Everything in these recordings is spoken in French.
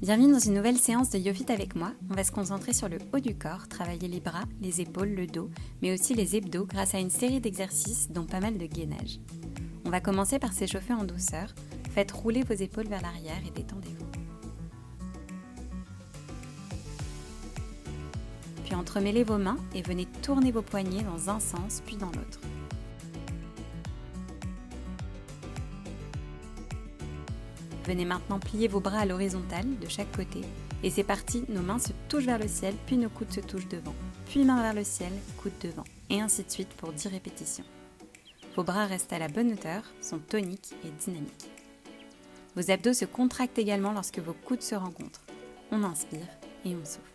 Bienvenue dans une nouvelle séance de YoFit avec moi. On va se concentrer sur le haut du corps, travailler les bras, les épaules, le dos, mais aussi les abdos grâce à une série d'exercices dont pas mal de gainage. On va commencer par s'échauffer en douceur. Faites rouler vos épaules vers l'arrière et détendez-vous. Puis entremêlez vos mains et venez tourner vos poignets dans un sens puis dans l'autre. Venez maintenant plier vos bras à l'horizontale de chaque côté. Et c'est parti, nos mains se touchent vers le ciel, puis nos coudes se touchent devant. Puis mains vers le ciel, coudes devant. Et ainsi de suite pour 10 répétitions. Vos bras restent à la bonne hauteur, sont toniques et dynamiques. Vos abdos se contractent également lorsque vos coudes se rencontrent. On inspire et on souffle.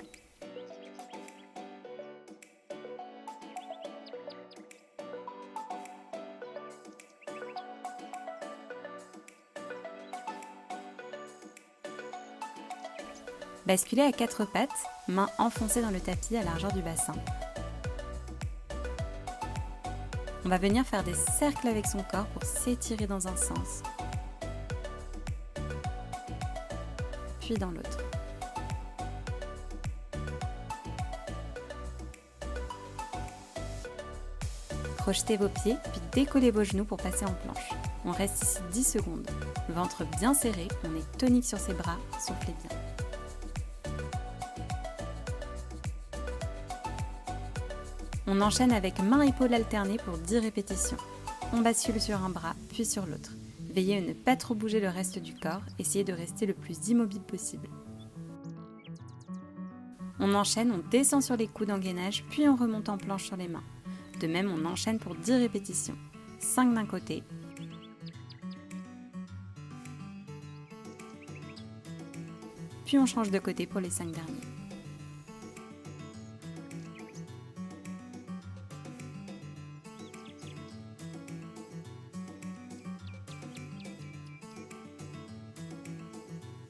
Basculez à 4 pattes, mains enfoncées dans le tapis à largeur du bassin. On va venir faire des cercles avec son corps pour s'étirer dans un sens, puis dans l'autre. Crochetez vos pieds, puis décollez vos genoux pour passer en planche. On reste ici 10 secondes. Ventre bien serré, on est tonique sur ses bras, soufflez bien. On enchaîne avec mains-épaules alternées pour 10 répétitions. On bascule sur un bras, puis sur l'autre. Veillez à ne pas trop bouger le reste du corps, essayez de rester le plus immobile possible. On enchaîne, on descend sur les coudes en gainage, puis on remonte en planche sur les mains. De même, on enchaîne pour 10 répétitions. 5 d'un côté. Puis on change de côté pour les 5 derniers.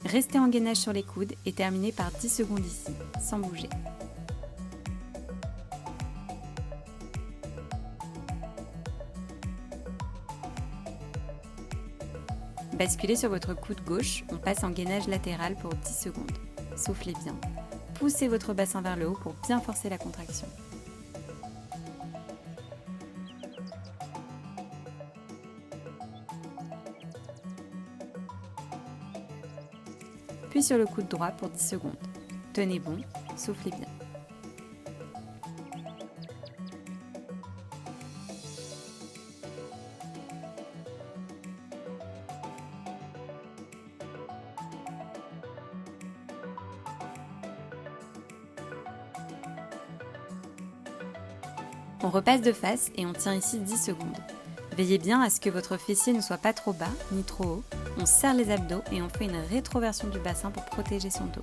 Restez en gainage sur les coudes et terminez par 10 secondes ici, sans bouger. Basculez sur votre coude gauche, on passe en gainage latéral pour 10 secondes. Soufflez bien. Poussez votre bassin vers le haut pour bien forcer la contraction. Puis sur le coude droit pour 10 secondes. Tenez bon, soufflez bien. On repasse de face et on tient ici 10 secondes. Veillez bien à ce que votre fessier ne soit pas trop bas ni trop haut. On serre les abdos et on fait une rétroversion du bassin pour protéger son dos.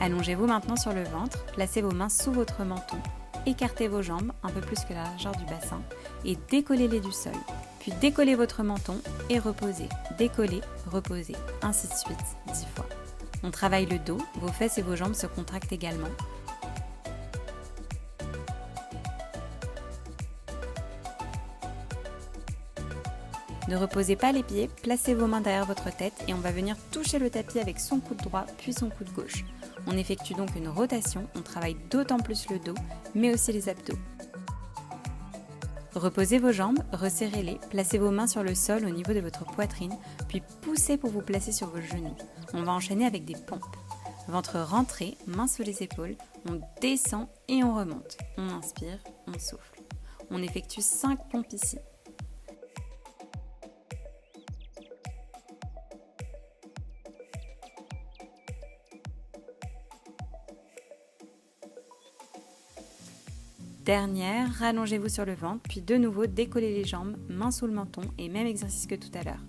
Allongez-vous maintenant sur le ventre, placez vos mains sous votre menton, écartez vos jambes un peu plus que la largeur du bassin et décollez-les du sol. Puis décollez votre menton et reposez, décollez, reposez, ainsi de suite 10 fois. On travaille le dos, vos fesses et vos jambes se contractent également. Ne reposez pas les pieds, placez vos mains derrière votre tête et on va venir toucher le tapis avec son coude droit puis son coude gauche. On effectue donc une rotation, on travaille d'autant plus le dos, mais aussi les abdos. Reposez vos jambes, resserrez-les, placez vos mains sur le sol au niveau de votre poitrine, puis poussez pour vous placer sur vos genoux. On va enchaîner avec des pompes. Ventre rentré, mains sous les épaules, on descend et on remonte. On inspire, on souffle. On effectue 5 pompes ici. Dernière, rallongez-vous sur le ventre, puis de nouveau décollez les jambes, mains sous le menton et même exercice que tout à l'heure.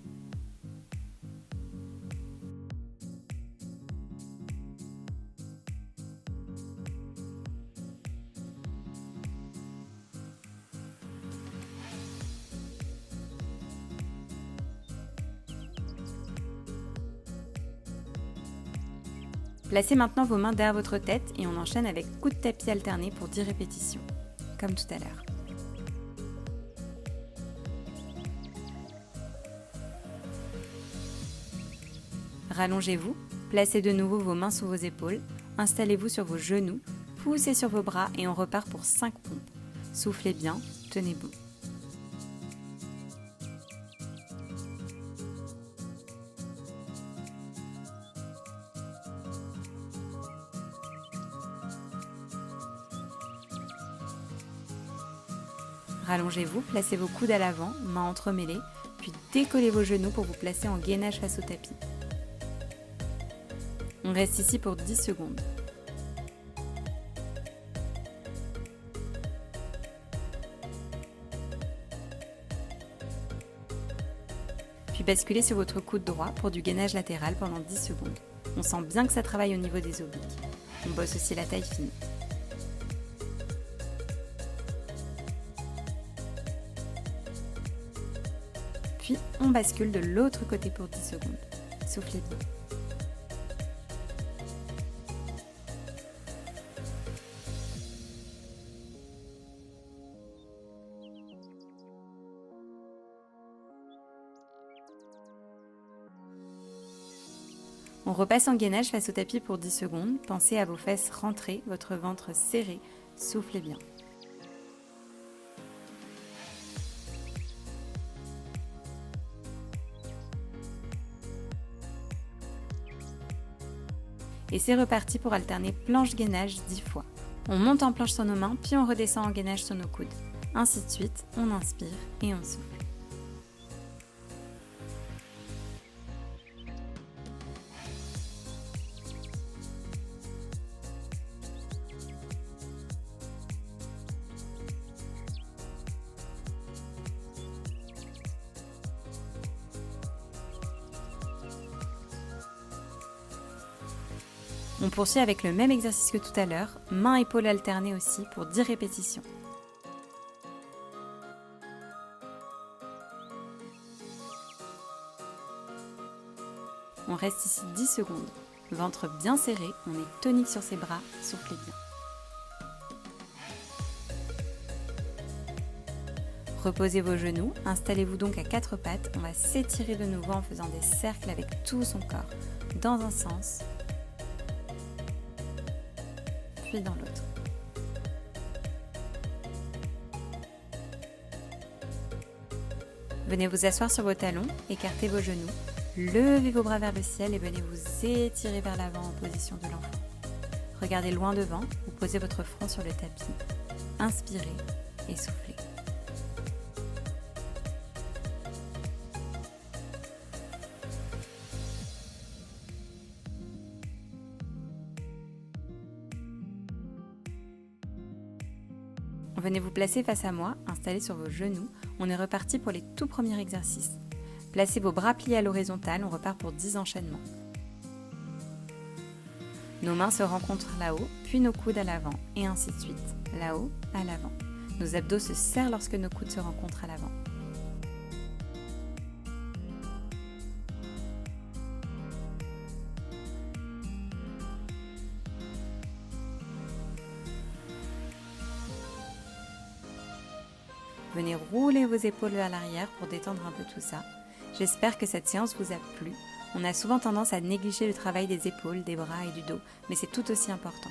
Placez maintenant vos mains derrière votre tête et on enchaîne avec coup de tapis alterné pour 10 répétitions, comme tout à l'heure. Rallongez-vous, placez de nouveau vos mains sous vos épaules, installez-vous sur vos genoux, poussez sur vos bras et on repart pour 5 pompes. Soufflez bien, tenez bon. Rallongez-vous, placez vos coudes à l'avant, mains entremêlées, puis décollez vos genoux pour vous placer en gainage face au tapis. On reste ici pour 10 secondes. Puis basculez sur votre coude droit pour du gainage latéral pendant 10 secondes. On sent bien que ça travaille au niveau des obliques. On bosse aussi la taille fine. Puis on bascule de l'autre côté pour 10 secondes. Soufflez bien. On repasse en gainage face au tapis pour 10 secondes. Pensez à vos fesses rentrées, votre ventre serré. Soufflez bien. Et c'est reparti pour alterner planche-gainage 10 fois. On monte en planche sur nos mains, puis on redescend en gainage sur nos coudes. Ainsi de suite, on inspire et on souffle. On poursuit avec le même exercice que tout à l'heure, mains-épaules alternées aussi pour 10 répétitions. On reste ici 10 secondes. Ventre bien serré, on est tonique sur ses bras, soufflez bien. Reposez vos genoux, installez-vous donc à 4 pattes. On va s'étirer de nouveau en faisant des cercles avec tout son corps, dans un sens, puis dans l'autre. Venez vous asseoir sur vos talons, écartez vos genoux, levez vos bras vers le ciel et venez vous étirer vers l'avant en position de l'enfant. Regardez loin devant, vous posez votre front sur le tapis, inspirez et soufflez. Venez vous placer face à moi, installés sur vos genoux. On est reparti pour les tout premiers exercices. Placez vos bras pliés à l'horizontale, on repart pour 10 enchaînements. Nos mains se rencontrent là-haut, puis nos coudes à l'avant, et ainsi de suite. Là-haut, à l'avant. Nos abdos se serrent lorsque nos coudes se rencontrent à l'avant. Venez rouler vos épaules vers l'arrière pour détendre un peu tout ça. J'espère que cette séance vous a plu. On a souvent tendance à négliger le travail des épaules, des bras et du dos, mais c'est tout aussi important.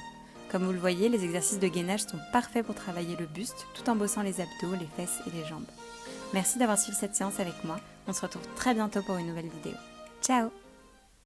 Comme vous le voyez, les exercices de gainage sont parfaits pour travailler le buste, tout en bossant les abdos, les fesses et les jambes. Merci d'avoir suivi cette séance avec moi. On se retrouve très bientôt pour une nouvelle vidéo. Ciao!